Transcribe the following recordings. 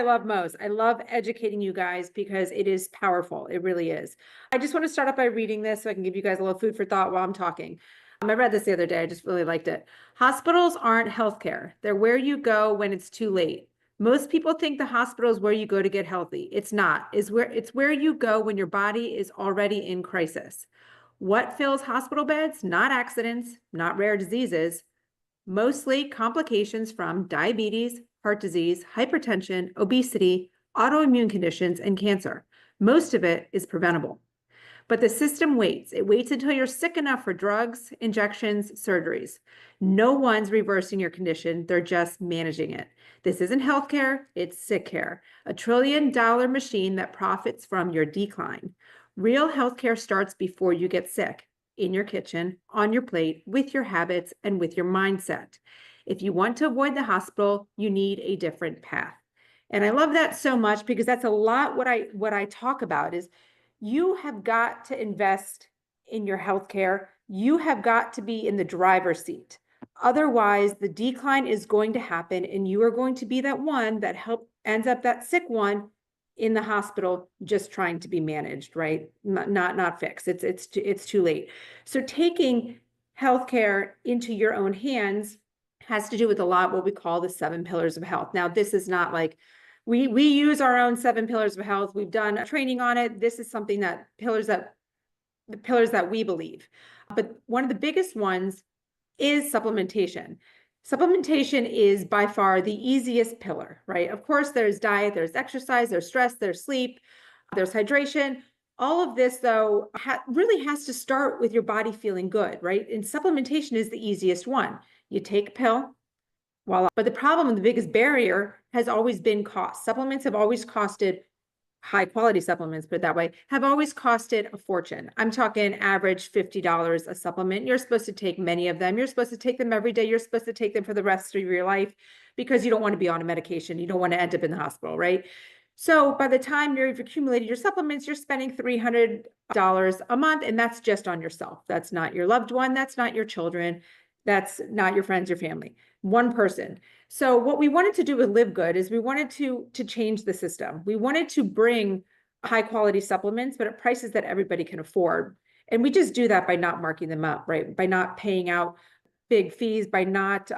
I love most. I love educating you guys because it is powerful. It really is. I just want to start off by reading this so I can give you guys a little food for thought while I'm talking. I read this the other day. I just really liked it. Hospitals aren't healthcare. They're where you go when it's too late. Most people think the hospital is where you go to get healthy. It's not. It's where you go when your body is already in crisis. What fills hospital beds? Not accidents, not rare diseases, mostly complications from diabetes, heart disease, hypertension, obesity, autoimmune conditions, and cancer. Most of it is preventable. But the system waits. It waits until you're sick enough for drugs, injections, surgeries. No one's reversing your condition. They're just managing it. This isn't healthcare, it's sick care, a $1 trillion machine that profits from your decline. Real healthcare starts before you get sick, in your kitchen, on your plate, with your habits, and with your mindset. If you want to avoid the hospital, you need a different path. And I love that so much because that's a lot what I talk about is you have got to invest in your healthcare. You have got to be in the driver's seat. Otherwise, the decline is going to happen and you are going to be that one that ends up that sick one in the hospital just trying to be managed, right? Not fixed. It's too late. So taking healthcare into your own hands has to do with a lot what we call the 7 pillars of health. Now, this is not like we use our own 7 pillars of health. We've done training on it. This is something the pillars that we believe. But one of the biggest ones is supplementation. Supplementation is by far the easiest pillar, right? Of course, there's diet, there's exercise, there's stress, there's sleep, there's hydration. All of this, though, really has to start with your body feeling good, right? And supplementation is the easiest one. You take a pill, voila. But the problem and the biggest barrier has always been cost. Supplements have always costed high quality supplements, put it that way, have always costed a fortune. I'm talking average $50 a supplement. You're supposed to take many of them. You're supposed to take them every day. You're supposed to take them for the rest of your life because you don't want to be on a medication. You don't want to end up in the hospital, right? So by the time you've accumulated your supplements, you're spending $300 a month, and that's just on yourself. That's not your loved one. That's not your children. That's not your friends, your family, one person. So what we wanted to do with Live Good is we wanted to change the system. We wanted to bring high quality supplements, but at prices that everybody can afford. And we just do that by not marking them up, right? By not paying out big fees,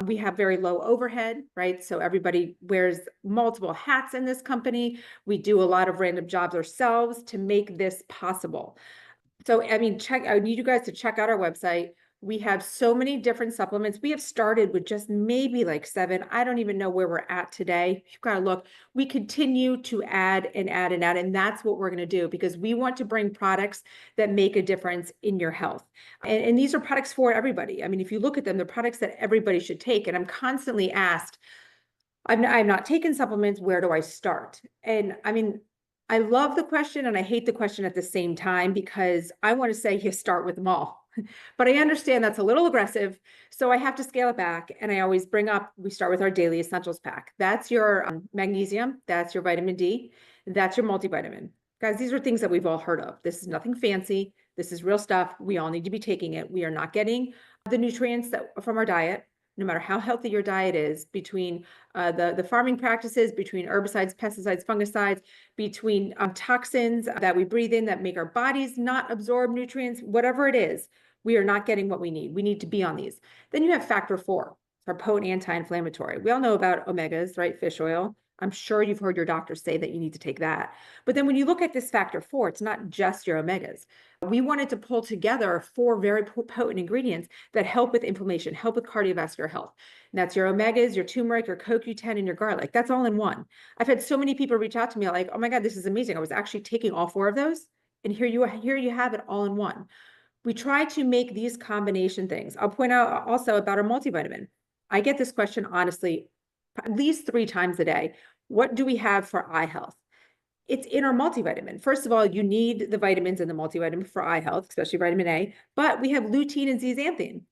we have very low overhead, right? So everybody wears multiple hats in this company. We do a lot of random jobs ourselves to make this possible. So, I mean, I need you guys to check out our website. We have so many different supplements. We have started with just maybe like 7. I don't even know where we're at today. You've got to look. We continue to add and add and add, and that's what we're going to do because we want to bring products that make a difference in your health. And these are products for everybody. I mean, if you look at them, they're products that everybody should take. And I'm constantly asked, I'm not taking supplements. Where do I start? And I mean, I love the question and I hate the question at the same time because I want to say you start with them all. But I understand that's a little aggressive. So I have to scale it back. And I always bring up, we start with our daily essentials pack. That's your magnesium. That's your vitamin D. That's your multivitamin. Guys, these are things that we've all heard of. This is nothing fancy. This is real stuff. We all need to be taking it. We are not getting the nutrients from our diet, no matter how healthy your diet is, between the farming practices, between herbicides, pesticides, fungicides, between toxins that we breathe in that make our bodies not absorb nutrients, whatever it is, we are not getting what we need. We need to be on these. Then you have factor 4, our potent anti-inflammatory. We all know about omegas, right? Fish oil. I'm sure you've heard your doctor say that you need to take that. But then when you look at this factor 4, it's not just your omegas. We wanted to pull together 4 very potent ingredients that help with inflammation, help with cardiovascular health. And that's your omegas, your turmeric, your CoQ10, and your garlic. That's all in one. I've had so many people reach out to me like, oh my God, this is amazing. I was actually taking all 4 of those. And here you have it all in one. We try to make these combination things. I'll point out also about our multivitamin. I get this question, honestly, at least 3 times a day. What do we have for eye health? It's in our multivitamin. First of all, you need the vitamins in the multivitamin for eye health, especially vitamin A, but we have lutein and zeaxanthin.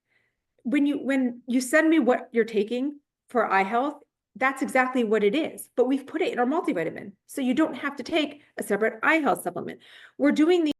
When you send me what you're taking for eye health, that's exactly what it is, but we've put it in our multivitamin. So you don't have to take a separate eye health supplement. We're doing